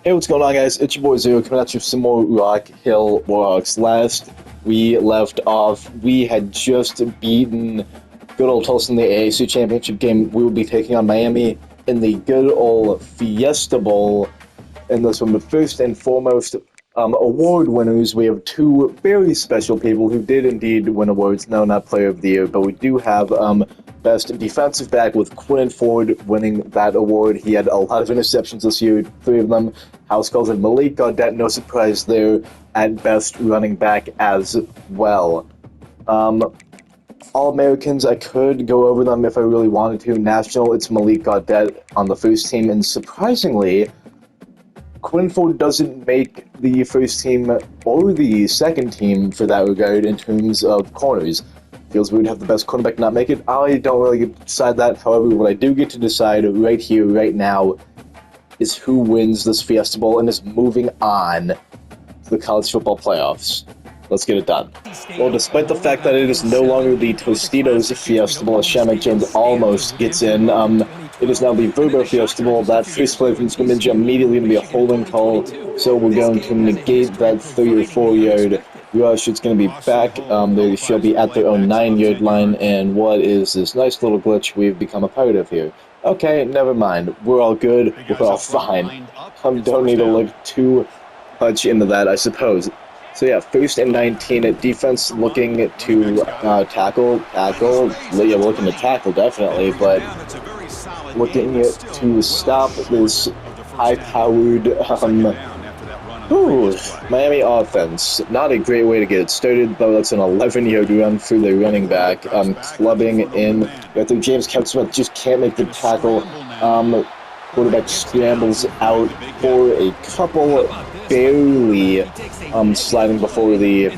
Hey, what's going on, guys? It's your boy Zero coming at you with some more Rock Hill Warhawks. Last we left off, we had just beaten good old Tulsa in the AAC Championship game. We will be taking on Miami in the good old Fiesta Bowl in this one. But first and foremost, award winners. We have two very special people who did indeed win awards. No, not Player of the Year, but we do have Best Defensive Back with Quinn Ford winning that award. He had a lot of interceptions this year, 3 of them. House calls and Malik Gaudet, no surprise there, at Best Running Back as well. All-Americans, I could go over them if I really wanted to. National, it's Malik Gaudet on the first team, and surprisingly, Quinn Ford doesn't make the first team or the second team for that regard in terms of corners. Feels weird to have the best cornerback not make it. I don't really get to decide that. However, what I do get to decide right here, right now, is who wins this Fiesta Bowl and is moving on to the college football playoffs. Let's get it done. Well, despite the fact that it is no longer the Tostitos Fiesta Bowl, as Shamak Jones almost gets in, it is now the Verbo Fiesta Bowl. That first play from Scrimmage immediately going to be a holding call, so we're going to negate that 3 or 4 yard rush. It's going to be back. They should be at their own 9-yard line, and what is this nice little glitch we've become a part of here? Okay, never mind. We're all good. We're all fine. Don't need to look too much into that, I suppose. So yeah, first and 19, defense looking to tackle. Yeah, we're looking to tackle, definitely, but looking to stop this high-powered Miami offense. Not a great way to get it started, though. That's an 11-yard run through the running back. Clubbing in. Right there, James Smith just can't make the tackle. Quarterback scrambles out for a couple, barely sliding before the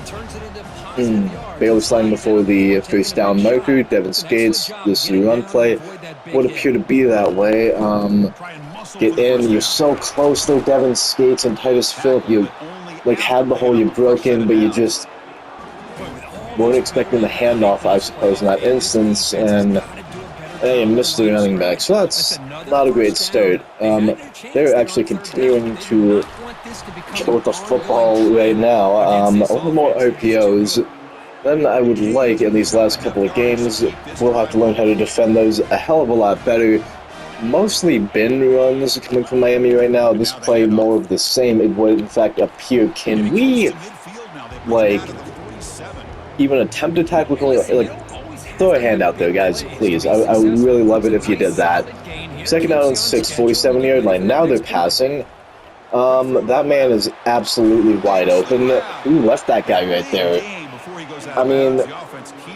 first down marker. Devin Skates, this run play would appear to be that way. Get in, you're so close though, Devin Skates and Titus Phillip. You had the hole, you broke in, but you just weren't expecting the handoff, I suppose, in that instance, and they missed the running back. So that's not a great start. They're actually continuing to go with the football right now. A little more RPOs than I would like in these last couple of games. We'll have to learn how to defend those a hell of a lot better. Mostly bin runs coming from Miami right now. This play more of the same, it would in fact appear. Can we, even attempt to tackle? Throw a hand out there, guys, please. I would really love it if you did that. Second down and 6, 47-yard line. Now they're passing. That man is absolutely wide open. Who left that guy right there? I mean,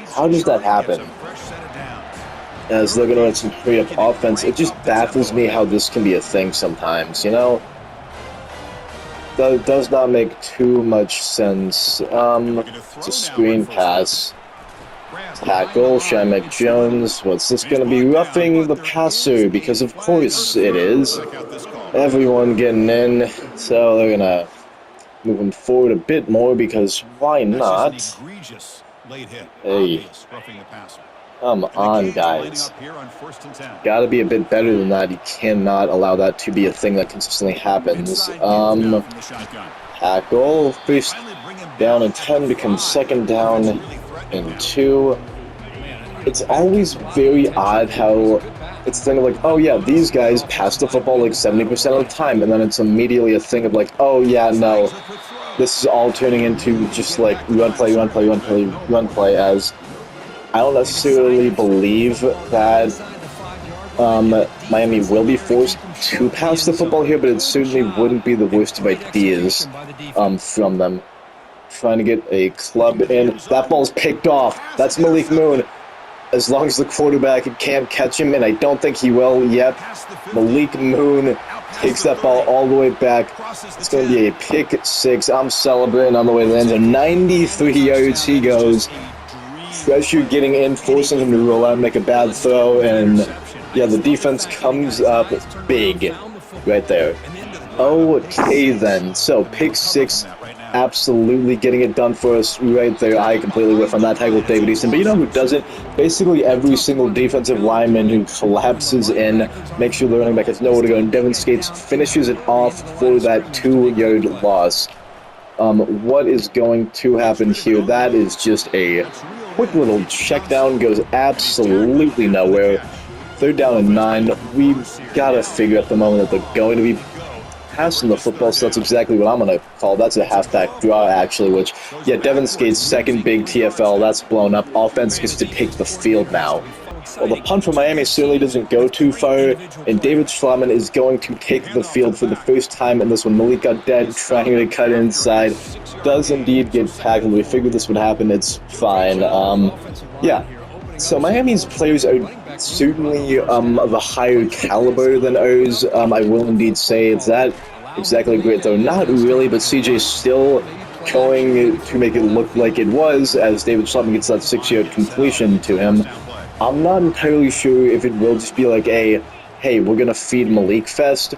how does that happen? As they're going to run some straight-up offense, it just baffles me how this can be a thing sometimes, you know? That does not make too much sense. It's a screen pass. Tackle, Shamak Jones. What's this going to be? Roughing the passer, because of course it is. Everyone getting in, so they're going to move him forward a bit more, because why not? Hey. Come on, guys. Gotta be a bit better than that. You cannot allow that to be a thing that consistently happens. Tackle. First down and 10 becomes second down and 2. It's always very odd how it's a thing of oh yeah, these guys pass the football 70% of the time, and then it's immediately a thing of oh yeah, no. This is all turning into just run play, as I don't necessarily believe that Miami will be forced to pass the football here, but it certainly wouldn't be the worst of ideas from them. Trying to get a club in. That ball's picked off. That's Malik Moon. As long as the quarterback can't catch him, and I don't think he will yet. Malik Moon takes that ball all the way back. It's going to be a pick 6. I'm celebrating on the way to the end zone. 93 yards he goes. Pressure getting in, forcing him to roll out and make a bad throw, and yeah, the defense comes up big right there. Okay then, so pick 6 absolutely getting it done for us right there. I completely whiff on that tackle with David Easton. But you know who doesn't? Basically every single defensive lineman who collapses in, makes sure the running back has nowhere to go, and Devin Skates finishes it off for that 2-yard loss. What is going to happen here? That is just a quick little check down, goes absolutely nowhere. 3rd down and 9. We've got to figure at the moment that they're going to be passing the football, so that's exactly what I'm going to call. That's a halfback draw, actually, which, yeah, Devin Skates' second big TFL, that's blown up. Offense gets to take the field now. Well, the punt for Miami certainly doesn't go too far, and David Schlaman is going to take the field for the first time in this one. Malik Dead trying to cut inside, does indeed get tackled. We figured this would happen. It's fine. Yeah. So Miami's players are certainly of a higher caliber than ours. I will indeed say it's that exactly great, though not really, but CJ's still going to make it look like it was, as David Schlaman gets that 6-yard completion to him. I'm not entirely sure if it will just be like a, hey, we're going to feed Malik fest,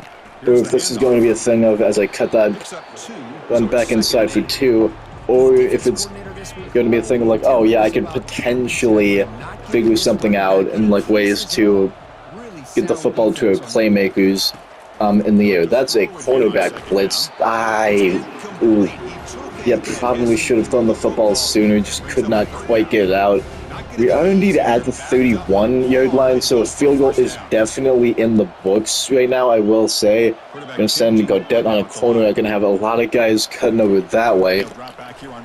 or if this is going to be a thing of, as I cut that run back inside for 2, or if it's going to be a thing of like, oh yeah, I could potentially figure something out in like ways to get the football to our playmakers in the air. That's a quarterback blitz. Yeah, probably should have thrown the football sooner, just could not quite get it out. We are indeed at the 31-yard line, so a field goal is definitely in the books right now, I will say. I'm going to send Godet on a corner. I'm going to have a lot of guys cutting over that way.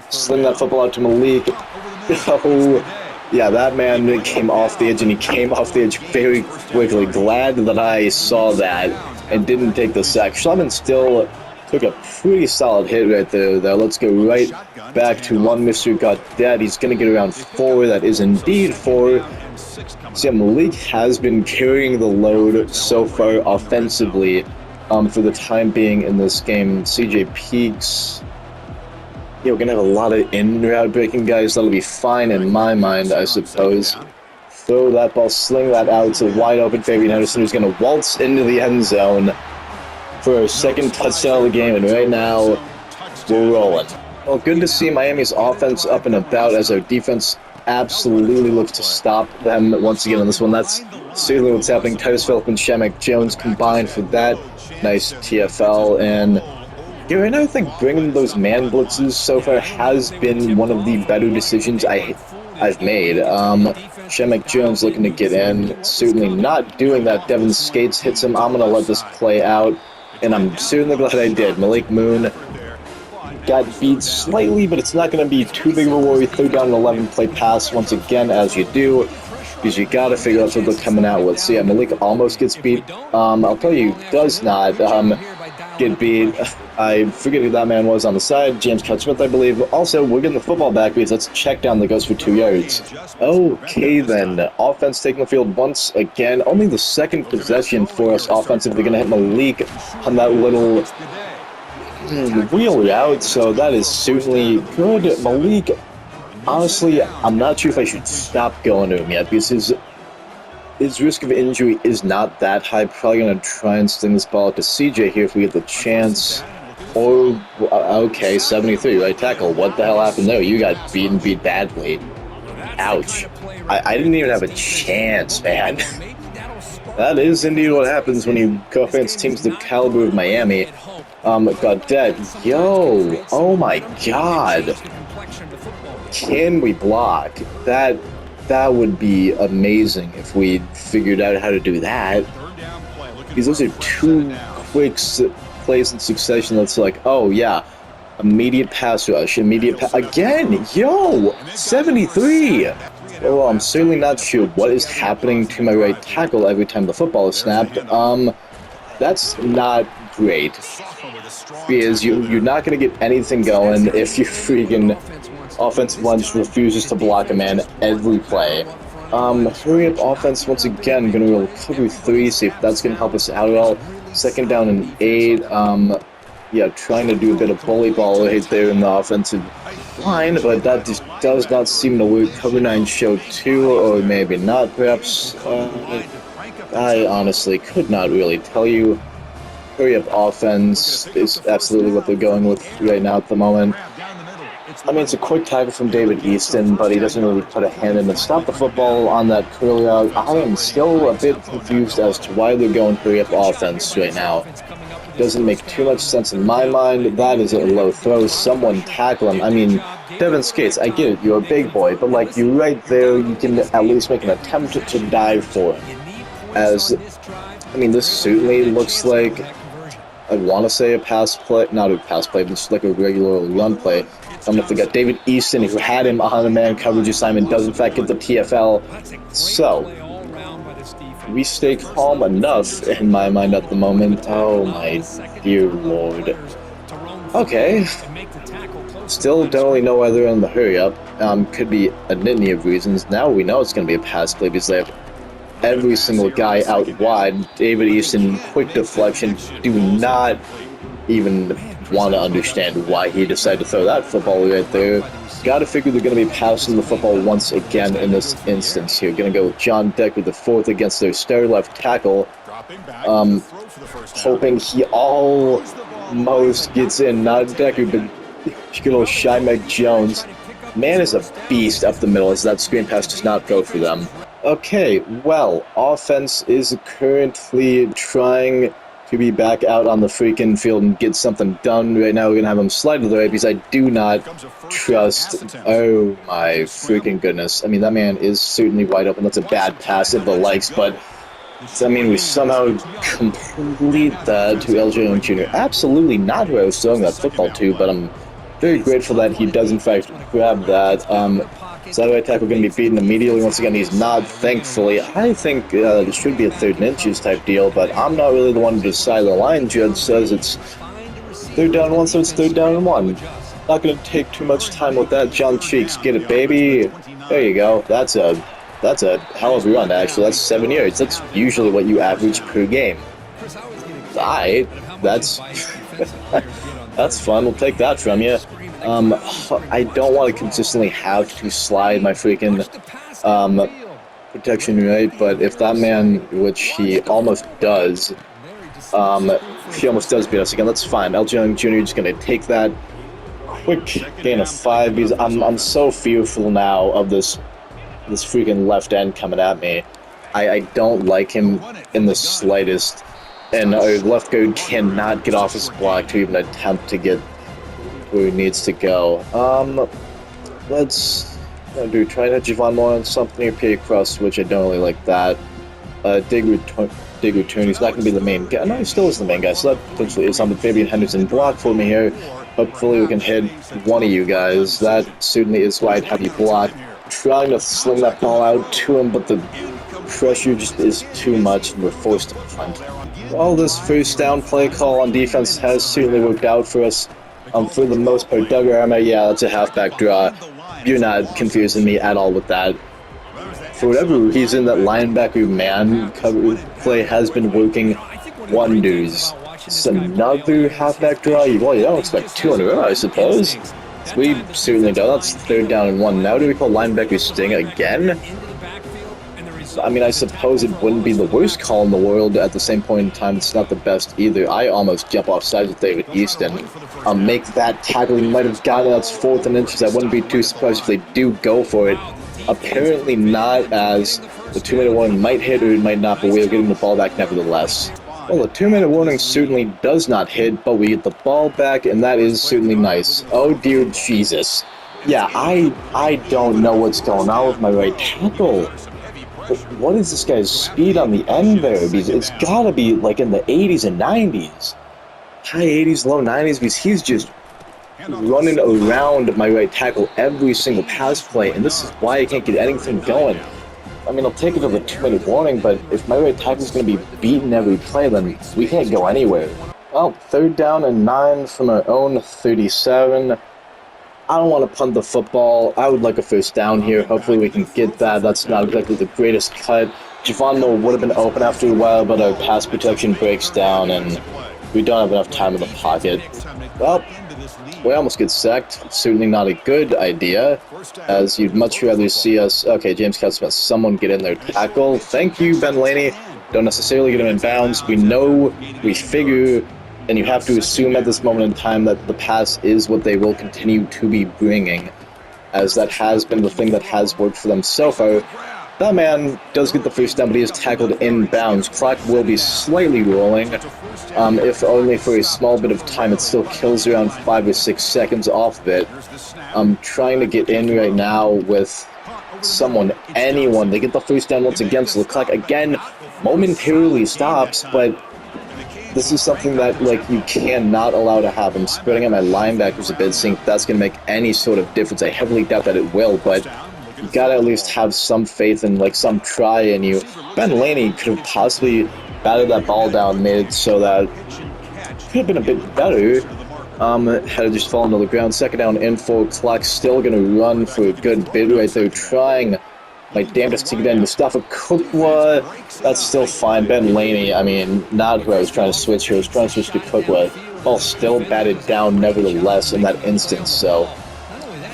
Sling that football out to Malik. Oh, yeah, that man came off the edge, and he came off the edge very quickly. Glad that I saw that and didn't take the sack. Schlaman still took a pretty solid hit right there, though. Let's go right back to one Mr. Godet. He's going to get around 4. That is indeed 4. So yeah, Malik has been carrying the load so far offensively for the time being in this game. CJ Peaks. Yeah, we're going to have a lot of in-route breaking guys. That'll be fine in my mind, I suppose. Throw that ball, sling that out to wide open Fabian Henderson, who's going to waltz into the end zone for our second touchdown of the game, and right now, we're rolling. Well, good to see Miami's offense up and about as our defense absolutely looks to stop them once again on this one. That's certainly what's happening. Titus Phillip and Shemek Jones combined for that nice TFL, and yeah, right now I think bringing those man blitzes so far has been one of the better decisions I've made. Shemek Jones looking to get in, certainly not doing that. Devin Skates hits him. I'm going to let this play out, and I'm certainly glad I did. Malik Moon got beat slightly, but it's not going to be too big of a worry. 3rd down and 11, play pass once again, as you do, because you got to figure out what they're coming out with. So yeah, Malik almost gets beat. I'll tell you, does not get beat. I forget who that man was on the side. James Cut-Smith, I believe. Also, we're getting the football back because that's a check down that goes for 2 yards. Okay, then. Offense taking the field once again. Only the second possession for us offensively. They're going to hit Malik on that little wheel route, so that is certainly good. Malik, honestly, I'm not sure if I should stop going to him yet because his risk of injury is not that high. Probably going to try and sling this ball to CJ here if we get the chance. Or, okay, 73, right tackle. What the hell happened there? You got beat badly. Ouch. I didn't even have a chance, man. That is indeed what happens when you go up against teams the caliber of Miami. Godet. Yo, oh my god. Can we block? That would be amazing if we figured out how to do that. Because those are 2 quick plays in succession that's like, oh yeah, immediate pass rush, again, yo, 73! Well, I'm certainly not sure what is happening to my right tackle every time the football is snapped. That's not great. Because you're not going to get anything going if your freaking offensive line just refuses to block a man every play. Hurry up offense once again, going to roll cover 3, see if that's going to help us out at all. 2nd down and 8. Yeah, trying to do a bit of bully ball right there in the offensive line, but that just does not seem to work. Cover 9 show 2, or maybe not, perhaps. I honestly could not really tell you. Hurry up offense is absolutely what they're going with right now at the moment. I mean, it's a quick tackle from David Easton, but he doesn't really put a hand in and stop the football on that curl route. I am still a bit confused as to why they're going hurry-up offense right now. Doesn't make too much sense in my mind. That is a low throw. Someone tackle him. I mean, Devin Skates, I get it, you're a big boy, but like, you're right there, you can at least make an attempt to dive for him. As, I mean, this certainly looks like, I want to say a pass play, not a pass play, but just like a regular run play. I'm going to forget David Easton, who had him on a man coverage assignment, does in fact get the TFL. So, we stay calm enough in my mind at the moment. Oh my dear lord. Okay. Still don't really know why they're in the hurry up. Could be a litany of reasons. Now we know it's going to be a pass play because they have every single guy out wide. David Easton, quick deflection. Do not even want to understand why he decided to throw that football right there. Gotta figure they're going to be passing the football once again in this instance here. Going to go with John Decker, the fourth against their star left tackle. Hoping he almost gets in. Not Decker, but good old Shy Meg Jones. Man is a beast up the middle as that screen pass does not go for them. Okay, well, offense is currently trying to be back out on the freaking field and get something done. Right now we're going to have him slide to the right because I do not trust... Oh my freaking goodness. I mean, that man is certainly wide open. That's a bad pass of the likes, but... I mean, we somehow complete that to LJ Young Jr. Absolutely not who I was throwing that football to, but I'm very grateful that he does in fact grab that. Sideways tackle going to be beaten immediately. Once again, he's not, thankfully. I think it should be a 3rd and inches type deal, but I'm not really the one to decide. The line judge says it's 3rd down 1, so it's 3rd down and 1. Not going to take too much time with that. John Cheeks, get it, baby. There you go. That's a hell of a run, actually. That's 7 yards. That's usually what you average per game. Alright, that's... that's fun. We'll take that from you. I don't want to consistently have to slide my freaking protection right, but if that man, which he almost does, if he almost does beat us again, that's fine. LJ Young Jr. is going to take that quick gain of 5 because I'm so fearful now of this freaking left end coming at me. I don't like him in the slightest, and our left guard cannot get off his block to even attempt to get where he needs to go. Let's try to hit Javon Moore on something or pay across, which I don't really like that. Dig return, he's not going to be the main guy. No, he still is the main guy, so that potentially is on the Fabian Henderson block for me here. Hopefully we can hit one of you guys. That certainly is why I'd have you block. Trying to sling that ball out to him, but the pressure just is too much, and we're forced to punt. Well, this first down play call on defense has certainly worked out for us. For the most part, Doug Arma, yeah, that's a halfback draw. You're not confusing me at all with that. For whatever reason, that linebacker man cover play has been working wonders. It's another halfback draw. Well, you don't expect 2 in a row, I suppose. We certainly don't. That's 3rd down and 1. Now do we call linebacker sting again? I mean, I suppose it wouldn't be the worst call in the world. At the same point in time, it's not the best either. I almost jump off sides with David Easton. Make that tackle. He might have gotten it. That's 4th and inches. I wouldn't be too surprised if they do go for it. Apparently not, as the 2-minute warning might hit or it might not, but we are getting the ball back nevertheless. Well, the 2-minute warning certainly does not hit, but we get the ball back, and that is certainly nice. Oh, dear Jesus. Yeah, I don't know what's going on with my right tackle. What is this guy's speed on the end there? Because it's gotta be like in the 80s and 90s. High 80s, low 90s, because he's just running around my right tackle every single pass play, and this is why I can't get anything going. I mean, I'll take it to the 2-minute warning, but if my right tackle is going to be beaten every play, then we can't go anywhere. Well, 3rd down and 9 from our own 37. I don't want to punt the football. I would like a 1st down here. Hopefully we can get that. That's not exactly the greatest cut. Javon Moore would have been open after a while, but our pass protection breaks down, and we don't have enough time in the pocket. Well, we almost get sacked. It's certainly not a good idea, as you'd much rather see us... Okay, James Catsmith, someone get in there. Tackle. Thank you, Ben Laney. Don't necessarily get him in bounds. We figure and you have to assume at this moment in time that the pass is what they will continue to be bringing, as that has been the thing that has worked for them so far. That man does get the first down, but he is tackled inbounds. Clock will be slightly rolling, if only for a small bit of time. It still kills around 5 or 6 seconds off of it. I'm trying to get in right now with anyone. They get the first down once again, so the clock again momentarily stops, but this is something that, like, you cannot allow to happen. Spreading out my linebackers a bit, seeing if that's going to make any sort of difference. I heavily doubt that it will, but you gotta at least have some faith and, like, some try in you. Ben Laney could have possibly batted that ball down mid, so that could have been a bit better. Had it just fallen to the ground. Second down info. Clock still gonna run for a good bit right there, trying my damnedest to get in. Mustafa Cookwa, that's still fine. Ben Laney, I mean, not who I was trying to switch here. I was trying to switch to Cookwa. Ball still batted down nevertheless in that instance, so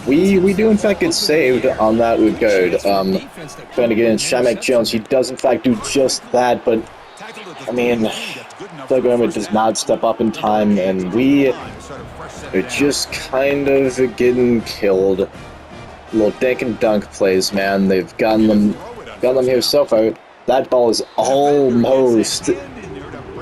we do in fact get saved on that regard. Trying to get in Shamak Jones, he does in fact do just that, but I mean, Doug Irma does not step up in time, and we are just kind of getting killed. Little dink and dunk plays, man. They've gotten them here so far. That ball is almost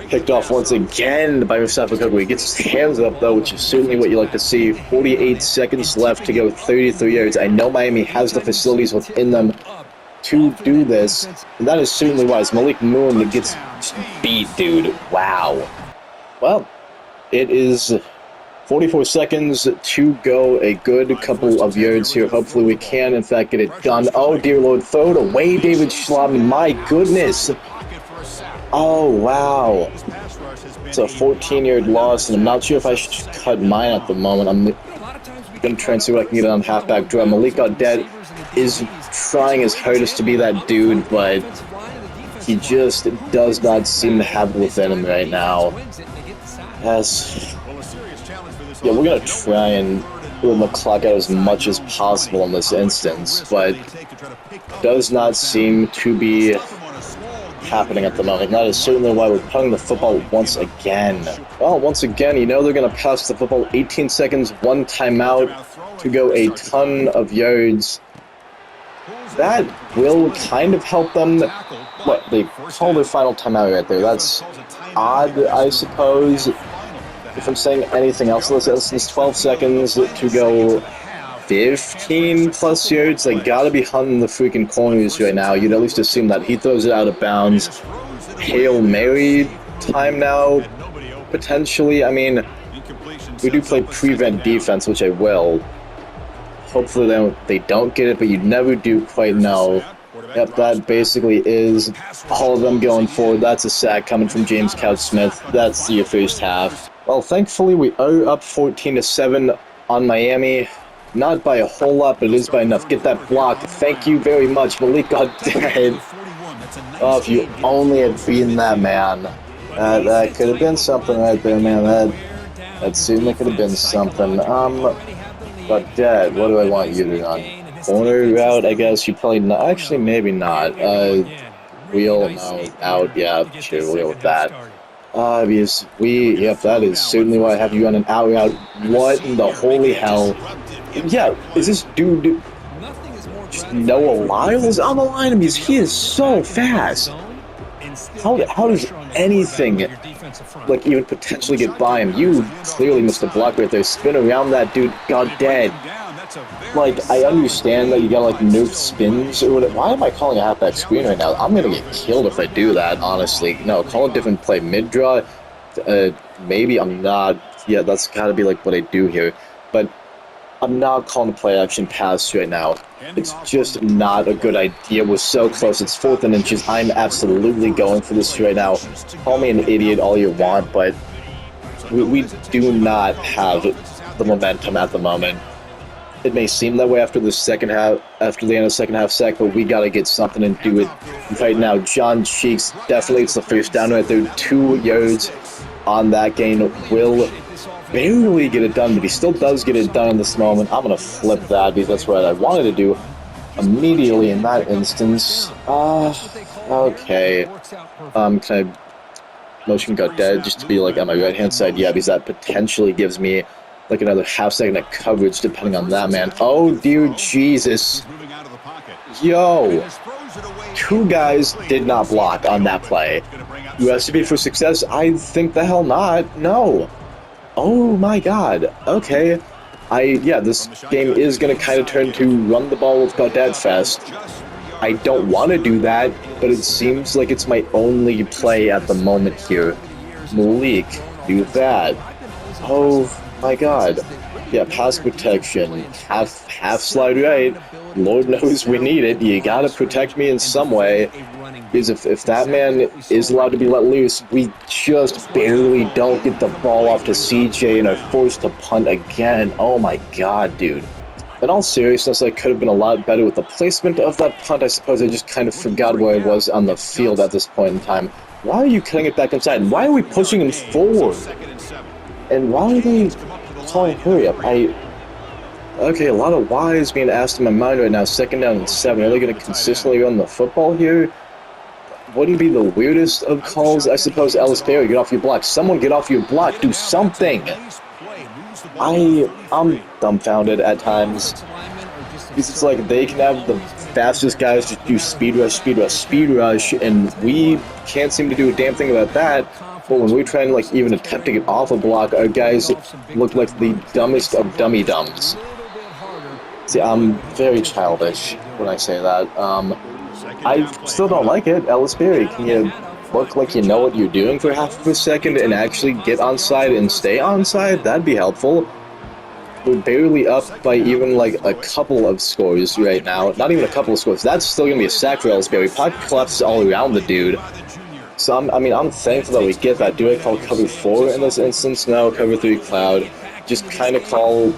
picked off once again by Mustafa Cookwa. He gets his hands up, though, which is certainly what you like to see. 48 seconds left to go 33 yards. I know Miami has the facilities within them to do this, and that is certainly wise. Malik Moon gets beat, dude. Wow. Well, it is 44 seconds to go. A good couple of yards here. Hopefully we can, in fact, get it done. Oh, dear Lord. Throw it away, David Schlotman. My goodness. Oh, wow. It's a 14-yard loss, and I'm not sure if I should cut mine at the moment. I'm going to try and see what I can get on halfback draw. Malik Gaudet is trying his hardest to be that dude, but he just does not seem to have it within him right now. Yes. Yeah, we're going to try and pull the clock out as much as possible in this instance, but does not seem to be happening at the moment. That is certainly why we're punting the football once again. Well, once again, you know they're going to pass the football. 18 seconds, one timeout to go a ton of yards. That will kind of help them. What, they call their final timeout right there. That's odd, I suppose. If I'm saying anything else in this instance, 12 seconds to go 15 plus yards. They gotta be hunting the freaking corners right now. You'd at least assume that. He throws it out of bounds. Hail Mary time now, potentially. I mean, we do play prevent defense, which I will. Hopefully they don't get it, but you never do quite know. Yep, that basically is all of them going forward. That's a sack coming from James Couch-Smith. That's the first half. Well, thankfully we are up 14-7 on Miami. Not by a whole lot, but it is by enough. Get that block. Thank you very much. Malik Gaudet. Oh, if you only had beaten that man. That could have been something right there, man. That certainly could have been something. Gaudet, what do I want you to run? Corner route, I guess. You probably not. Actually, maybe not. Wheel, no. Out, yeah. Sure, wheel with that. Because yep, that is certainly why I have you on an out route. What in the holy hell? Yeah, is this dude just Noah Lyles on the line? Because he is so fast. How does anything, like, even potentially get by him? You clearly missed a block right there. Spin around that dude. Gaudet. Like, I understand that you gotta, like, nuke spins or whatever. Why am I calling a halfback screen right now? I'm gonna get killed if I do that, honestly. No, call a different play. Mid-draw, maybe I'm not. Yeah, that's gotta be, like, what I do here. But I'm not calling a play-action pass right now. It's just not a good idea. We're so close. It's 4th and inches. I'm absolutely going for this right now. Call me an idiot all you want, but we do not have the momentum at the moment. It may seem that way after the second half, after the end of the second half sack, but we gotta get something and do it right now. John Cheeks definitely it's the first down right there. 2 yards on that gain. Will barely get it done, but he still does get it done in this moment. I'm gonna flip that because that's what I wanted to do immediately in that instance. Okay. Can I motion got dead just to be like on my right hand side. Yeah, because that potentially gives me like another half second of coverage depending on that, man. Oh dear Jesus. Yo, two guys did not block on that play. USCB for success? I think the hell not. No. Oh my god. Okay. Yeah, this game is going to kind of turn to run the ball with Goddard fest. I don't want to do that, but it seems like it's my only play at the moment here. Malik, do that. Oh my god. Yeah, pass protection. Half slide right. Lord knows we need it. You gotta protect me in some way. Because if that man is allowed to be let loose, we just barely don't get the ball off to CJ and are forced to punt again. Oh my god, dude. In all seriousness, I could have been a lot better with the placement of that punt. I suppose I just kind of forgot where I was on the field at this point in time. Why are you cutting it back inside? Why are we pushing him forward? And why are they calling hurry up? Okay, a lot of whys being asked in my mind right now. 2nd down and 7. Are they going to consistently run the football here? Wouldn't be the weirdest of calls, I suppose. Ellis Berry, get off your block. Someone get off your block. Do something. I'm dumbfounded at times. Because it's like they can have the fastest guys just do speed rush, and we can't seem to do a damn thing about that. But when we're trying to like even attempt to get off a block, our guys look like the dumbest of dummy dumbs. See, I'm very childish when I say that. I still don't like it. Ellis Berry, can you look like you know what you're doing for half of a second and actually get onside and stay onside? That'd be helpful. We're barely up by even like a couple of scores right now. Not even a couple of scores. That's still going to be a sack for Ellis Berry. Pocket collapses all around the dude. So, I'm thankful that we get that. Do I call cover 4 in this instance? No, cover 3 cloud. Just kind of call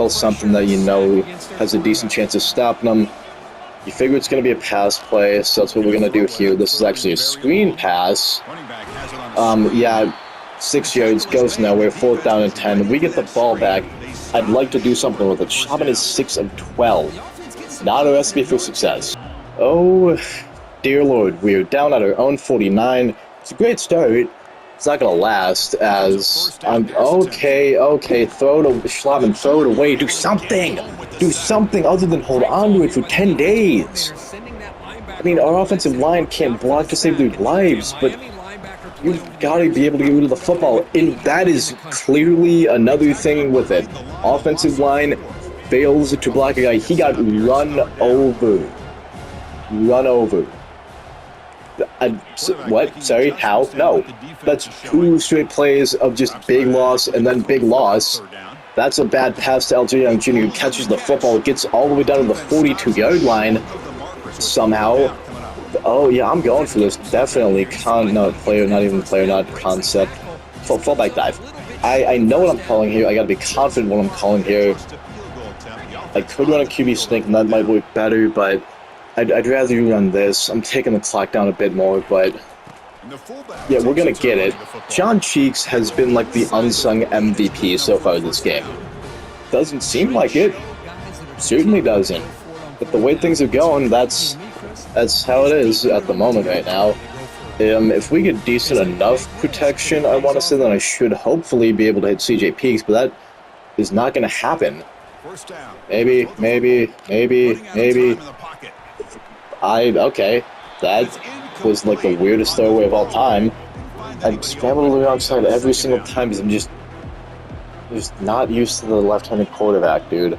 something that you know has a decent chance of stopping them. You figure it's going to be a pass play, so that's what we're going to do here. This is actually a screen pass. Yeah, 6 yards, goes nowhere, 4th down and 10. We get the ball back. I'd like to do something with it. Shaman is 6 of 12. Not a recipe for success. Oh, dear Lord, we're down at our own 49. It's a great start. It's not going to last, as I'm okay, throw it, Schlaven, throw it away, do something other than hold on to it for 10 days. I mean, our offensive line can't block to save their lives, but you've got to be able to get rid of the football, and that is clearly another thing with it. Offensive line fails to block a guy. He got run over. What? Sorry, how? No. That's 2 straight plays of just big loss and then big loss. That's a bad pass to LJ Young Jr. who catches the football, gets all the way down to the 42-yard line somehow. Oh, yeah, I'm going for this. Definitely not concept. Fallback dive. I know what I'm calling here. I got to be confident what I'm calling here. I could run a QB sneak, and that might work better, but I'd rather you run this. I'm taking the clock down a bit more, but yeah, we're going to get it. John Cheeks has been like the unsung MVP so far this game. Doesn't seem like it. Certainly doesn't. But the way things are going, that's how it is at the moment right now. If we get decent enough protection, I want to say that I should hopefully be able to hit CJ Peaks, but that is not going to happen. Maybe. Okay. That was like the weirdest throwaway of all time. I scrambled to the wrong side every single time because I'm just not used to the left-handed quarterback, dude.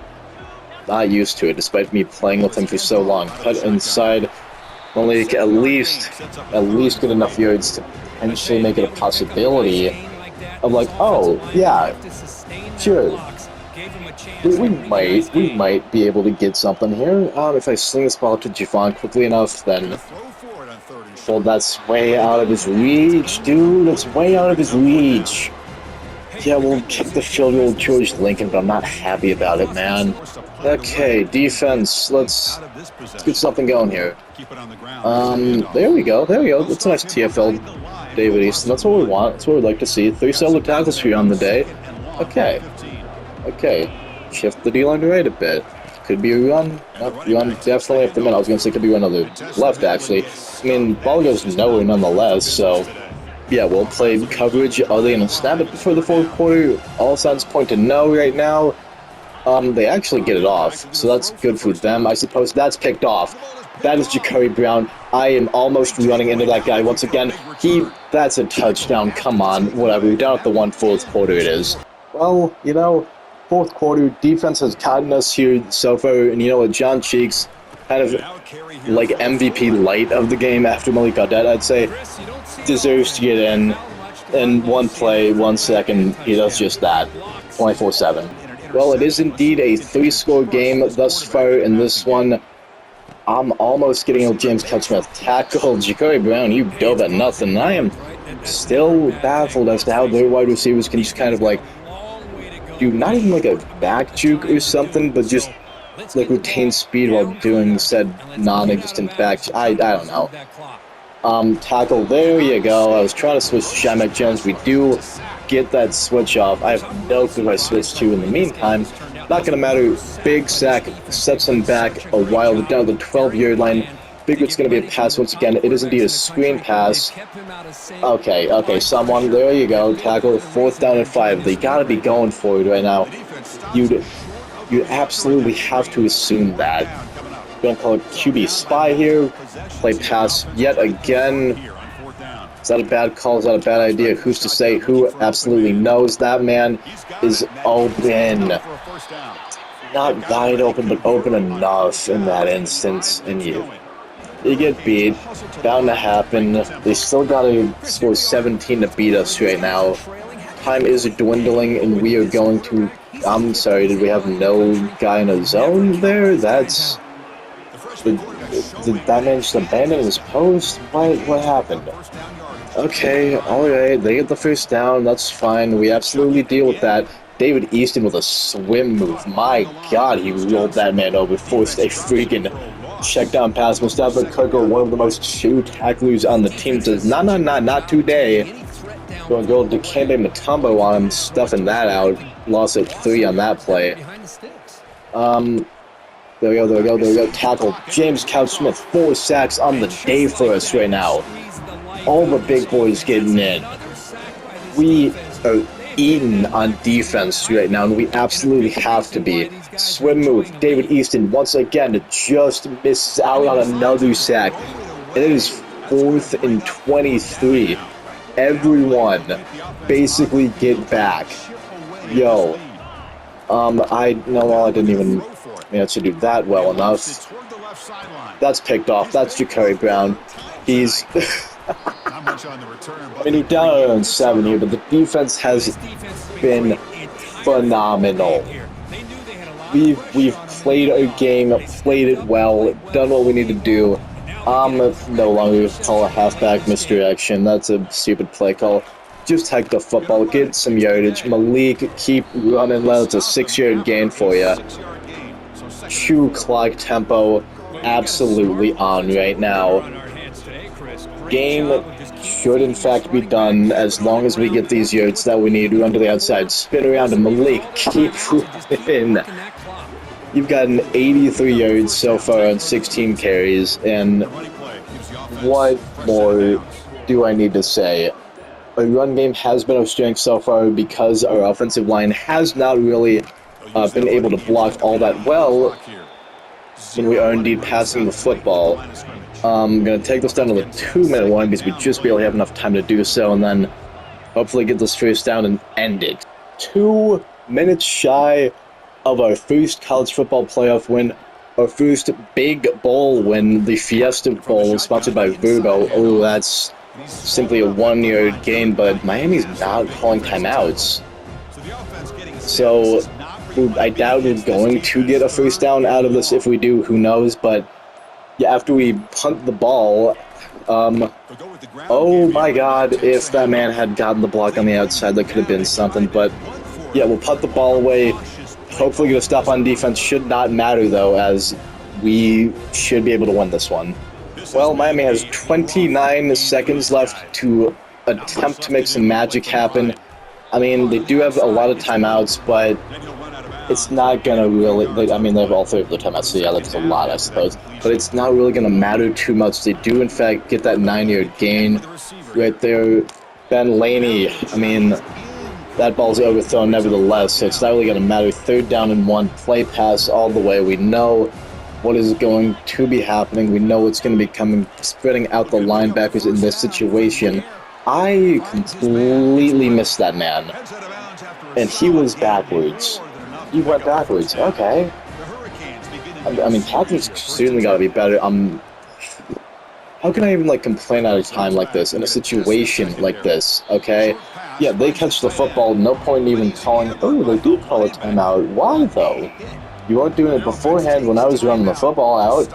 Not used to it, despite me playing with him for so long. Cut inside. Malik at least get enough yards to potentially make it a possibility of like, oh, yeah, sure. We might be able to get something here. If I sling this ball to Javon quickly enough, then... Well, that's way out of his reach, dude. That's way out of his reach. Yeah, we'll kick the field goal with George Lincoln, but I'm not happy about it, man. Okay, defense. Let's get something going here. There we go. That's a nice TFL David Easton. That's what we want. That's what we'd like to see. 3 solo tackles for you on the day. Okay. Shift the D-line to right a bit. Could be a run. Nope, run definitely up the middle. I was going to say could be run on the left, actually. I mean, ball goes nowhere nonetheless, so yeah, we'll play coverage. Are they gonna snap it before the fourth quarter? All signs point to no right now. They actually get it off, so that's good for them. I suppose that's picked off. That is Ja'Cory Brown. I am almost running into that guy once again. That's a touchdown. Come on, whatever. We're down at the 1/4 quarter it is. Well, you know, fourth quarter, defense has gotten us here so far, and you know what, John Cheeks, kind of like MVP light of the game after Malik Gaudette, I'd say, deserves to get in one play, 1 second, he does just that, 24/7. Well, it is indeed a 3-score game thus far in this one. I'm almost getting a James Cuttsmith tackle. Ja'Cory Brown, you dove at nothing. I am still baffled as to how their wide receivers can just kind of like do not even like a back juke or something, but just like retain speed while doing said non-existent back. I don't know. Tackle, there you go. I was trying to switch to Shamak Jones. We do get that switch off. I have no clue who I switched to in the meantime. Not going to matter. Big sack sets him back a while down the 12-yard line. Figure it's going to be a pass once again. It is indeed a screen pass. Okay, someone, there you go. Tackle, 4th down and 5. They got to be going for it right now. You'd absolutely have to assume that. Going to call it QB spy here. Play pass yet again. Is that a bad call? Is that a bad idea? Who's to say? Who absolutely knows? That man is open. Not wide open, but open enough in that instance. And you get beat. Bound to happen. They still got to score 17 to beat us right now. Time is dwindling, and we are going to... I'm sorry, did we have no guy in a zone there? That's... Did that man just abandon his post? What happened? Okay, alright, they get the first down, that's fine. We absolutely deal with that. David Easton with a swim move. My god, he rolled that man over, forced a freaking check down pass. Mustafa Kirko, one of the most true tacklers on the team, says, not today. Going to go Dikembe Mutombo on him, stuffing that out. Lost at 3 on that play. There we go. Tackle. James Cuttsmith, 4 sacks on the day for us right now. All the big boys getting in. We are eating on defense right now, and we absolutely have to be. Swim move. David Easton, once again, just misses out on another sack. It is 4th and 23. Everyone basically get back. Yo. I didn't even manage to do that well enough. That's picked off. That's Ja'Cory Brown. He's... I mean, he's down around 7 here, but the defense has been phenomenal. We've played our game, played it well, done what we need to do. No longer call a halfback misdirection. That's a stupid play call. Just hike the football, get some yardage. Malik, keep running well. It's a 6-yard gain for you. True clock tempo, absolutely on right now. Game should in fact be done as long as we get these yards that we need. Run to the outside, spin around, and Malik, keep running. You've gotten 83 yards so far on 16 carries, and what more do I need to say? Our run game has been our strength so far because our offensive line has not really been able to block all that well, and we are indeed passing the football. I'm going to take this down to the 2-minute one because we just barely have enough time to do so, and then hopefully get this first down and end it. 2 minutes shy of our first college football playoff win, our first big bowl win, the Fiesta Bowl, sponsored by Verbo. Oh, that's simply a 1-yard gain, but Miami's not calling timeouts. So I doubt we're going to get a first down out of this. If we do, who knows, but yeah, after we punt the ball, oh my god, if that man had gotten the block on the outside, that could have been something, but yeah, we'll punt the ball away. Hopefully get a stop on defense. Should not matter, though, as we should be able to win this one. Well, Miami has 29 seconds left to attempt to make some magic happen. I mean, they do have a lot of timeouts, but it's not going to really... I mean, they have all 3 of the timeouts, so yeah, that's a lot, I suppose. But it's not really going to matter too much. They do, in fact, get that 9-yard gain right there. Ben Laney, I mean, that ball's overthrown nevertheless, so it's not really going to matter. 3rd down and 1, play pass all the way. We know what is going to be happening. We know what's going to be coming, spreading out the linebackers in this situation. I completely missed that man. And he was backwards. He went backwards. Okay. I mean, tackles certainly got to be better. How can I even, like, complain at a time like this, in a situation like this, okay? Yeah, they catch the football, no point in even calling, oh, they do call a timeout. Why, though? You weren't doing it beforehand when I was running the football out.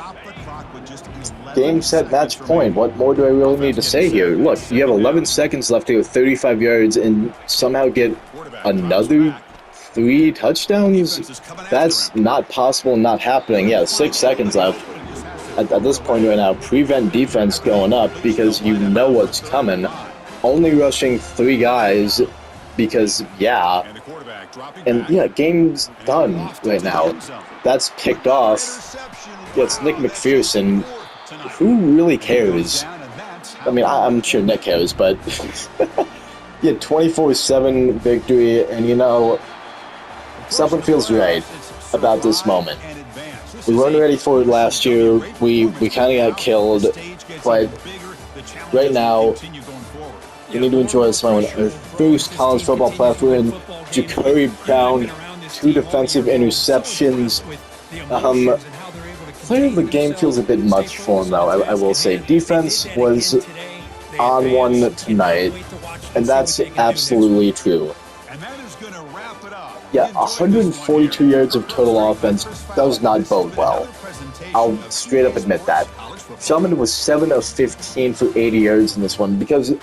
Game, set, match, point. What more do I really need to say here? Look, you have 11 seconds left to go 35 yards and somehow get another 3 touchdowns? That's not possible, not happening. Yeah, 6 seconds left. At this point right now, prevent defense going up because you know what's coming. Only rushing 3 guys because, yeah. And, yeah, game's done right now. That's picked off. Yeah, it's Nick McPherson. Who really cares? I mean, I'm sure Nick cares, but... yeah, 24-7 victory, and, you know, something feels right about this moment. We weren't ready for it last year. We kind of got killed, but right now we need to enjoy this moment. Our first college football playoff win. Ja'Cory Brown, 2 defensive interceptions. Player of the game feels a bit much for him, though. I will say defense was on one tonight, and that's absolutely true. Yeah, 142 yards of total offense does not bode well. I'll straight up admit that. Shulman was 7 of 15 for 80 yards in this one, because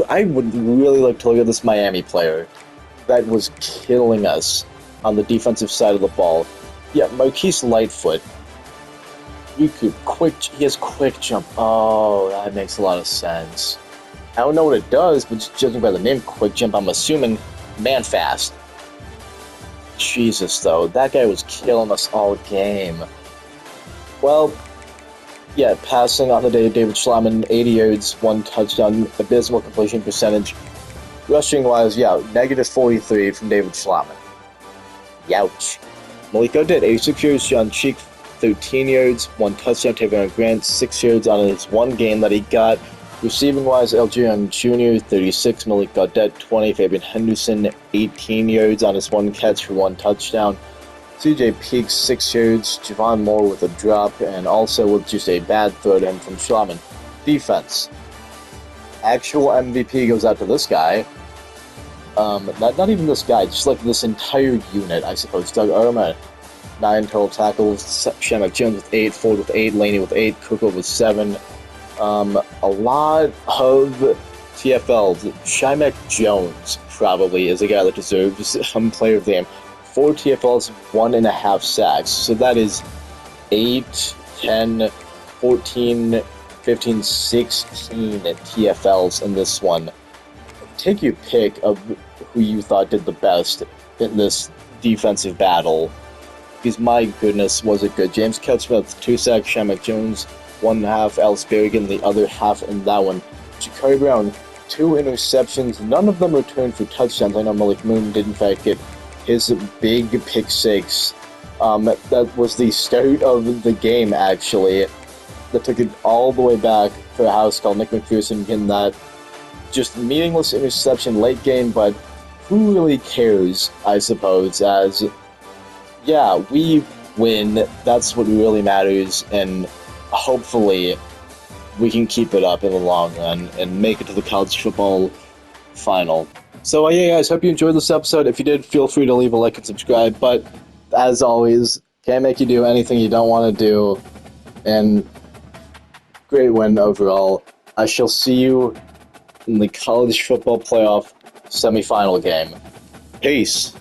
I would really like to look at this Miami player that was killing us on the defensive side of the ball. Yeah, Marquise Lightfoot. He has quick jump. Oh, that makes a lot of sense. I don't know what it does, but just judging by the name quick jump, I'm assuming man fast. Jesus, though, that guy was killing us all game. Well, yeah, passing on the day, David Schlaman, 80 yards, 1 touchdown, abysmal completion percentage. Rushing-wise, yeah, negative 43 from David Schlaman. Youch. Malik did 86 yards, John Cheek, 13 yards, 1 touchdown, Tavon Grant, 6 yards on his 1 game that he got. Receiving-wise, Elgin Jr., 36, Malik Gaudet, 20, Fabian Henderson, 18 yards on his 1 catch for 1 touchdown. CJ Peaks, 6 yards, Javon Moore with a drop, and also with just a bad throw to him from Schlaman. Defense. Actual MVP goes out to this guy. Not even this guy, just like this entire unit, I suppose. Doug Irma, 9 total tackles, Shemek Jones with 8, Ford with 8, Laney with 8, Kuko with 7. A lot of TFLs. Shemek Jones probably is a guy that deserves player of the game. 4 TFLs, 1.5 sacks. So that is 8, 10, 14, 15, 16 TFLs in this one. Take your pick of who you thought did the best in this defensive battle. Because my goodness, was it good. James Ketchum with 2 sacks, Shemek Jones 1.5, Alice Berrigan the other half in that one. Ja'Cory Brown, 2 interceptions, none of them returned for touchdowns. I know Malik Moon did in fact get his big pick 6. That was the start of the game, actually. That took it all the way back for a house call. Nick McPherson getting that just meaningless interception late game, but who really cares, I suppose, as, yeah, we win. That's what really matters, and hopefully we can keep it up in the long run and make it to the college football final. So yeah, guys, hope you enjoyed this episode. If you did, feel free to leave a like and subscribe, but as always, can't make you do anything you don't want to do, and great win overall. I shall see you in the college football playoff semifinal game. Peace.